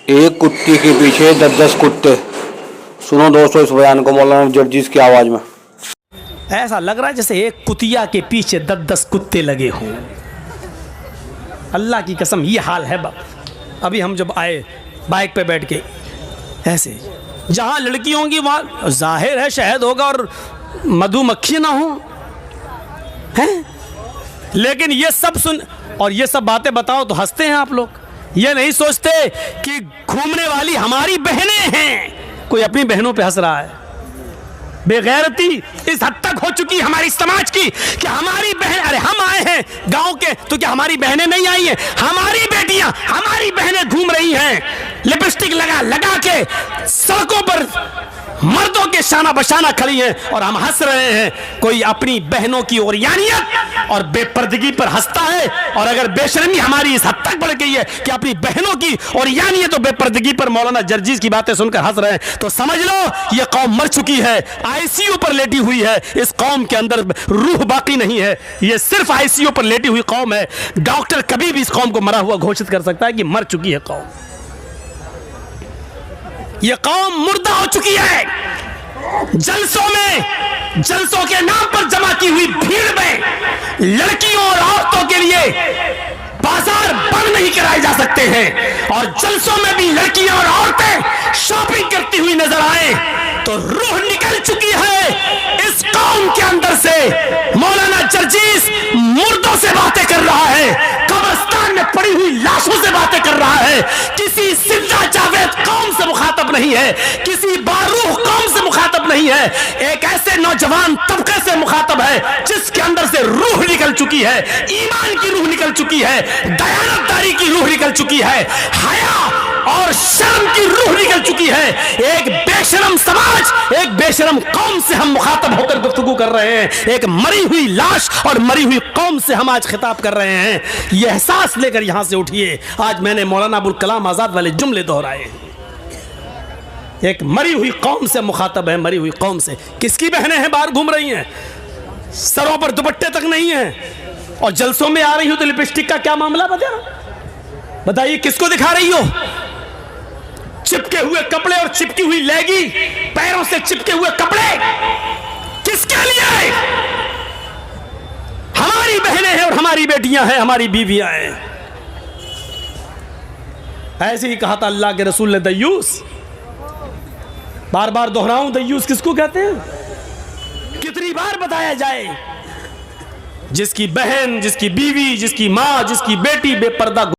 एक कुत्ते के पीछे 10-10 कुत्ते। सुनो दोस्तों इस बयान को मौलाना जर्जीस की आवाज़ में। ऐसा लग रहा है जैसे एक कुतिया के पीछे 10-10 कुत्ते लगे हों। अल्लाह की कसम ये हाल है बाप। अभी हम जब आए बाइक पे बैठ के, ऐसे जहाँ लड़की होंगी वहाँ जाहिर है शहद होगा और मधुमक्खी ना हो, हैं? लेकिन ये सब सुन और ये सब बातें बताओ तो हंसते हैं आप लोग। ये नहीं सोचते कि घूमने वाली हमारी बहनें हैं। कोई अपनी बहनों पे हंस रहा है। बेगैरती इस हद तक हो चुकी हमारी समाज की कि हमारी बहन, अरे हम आए हैं गांव के तो क्या हमारी बहनें नहीं आई हैं? हमारी बेटियां, हमारी बहनें घूम रही हैं लिपस्टिक लगा लगा के सड़कों पर मर्दों के शाना बशाना खड़ी हैं और हम हंस रहे हैं। कोई अपनी बहनों की ओरियानियत और बेपर्दगी पर हंसता है, और अगर बेशर्मी हमारी इस हद तक बढ़ गई है कि अपनी बहनों की ओरियानियत और बेपर्दगी पर मौलाना जर्जीस की बातें सुनकर हंस रहे हैं, तो समझ लो ये कौम मर चुकी है, आईसीयू पर लेटी हुई है। इस कौम के अंदर रूह बाकी नहीं है, ये सिर्फ आईसीयू पर लेटी हुई कौम है। डॉक्टर कभी भी इस कौम को मरा हुआ घोषित कर सकता है कि मर चुकी है कौम। ये कौम मुर्दा हो चुकी है। जलसों में, जलसों के नाम पर जमा की हुई भीड़ में लड़कियों और औरतों के लिए बाजार बंद नहीं कराए जा सकते हैं, और जलसों में भी लड़कियां और औरतें शॉपिंग करती हुई नजर आए तो रूह निकल चुकी है इस कौम के अंदर से। मौलाना जर्जीस मुर्दों से बातें कर रहा है, कब्रिस्तान में पड़ी हुई लाशों से बातें कर रहा है। किसी सिद्धा जावेद कौम से मुखातब नहीं है, किसी बारूह कौम से मुखातब नहीं है, एक ऐसे नौजवान तबके से मुखातब है जिसके अंदर से रूह निकल चुकी है, ईमान की रूह निकल चुकी है, दयानतदारी की रूह निकल चुकी है, हया और शर्म की रूह निकल चुकी है। एक बेशरम समाज, एक बेशरम कौम से हम मुखातब होकर गुफ्तगू कर रहे हैं। एक मरी हुई लाश और मरी हुई कौम से हम आज खिताब कर रहे हैं। यह एहसास लेकर यहां से उठिए। आज मैंने मौलाना अबुल कलाम आजाद वाले जुमले दोहराए हैं। एक मरी हुई कौम से मुखातब है, मरी हुई कौम से। किसकी बहनें हैं बाहर घूम रही हैं, सरों पर दुपट्टे तक नहीं है, और जलसों में आ रही हो तो लिपस्टिक का क्या मामला बताइए, किसको दिखा रही हो? चिपके हुए कपड़े और चिपकी हुई लेगी, पैरों से चिपके हुए कपड़े किसके लिए? हमारी बहनें हैं और हमारी बेटियां हैं, हमारी बीवियां हैं। ऐसे ही कहा था अल्लाह के रसूल ने, दयूस। बार बार दोहराऊं, दयूस किसको कहते हैं? कितनी बार बताया जाए? जिसकी बहन, जिसकी बीवी, जिसकी मां, जिसकी बेटी बेपर्दा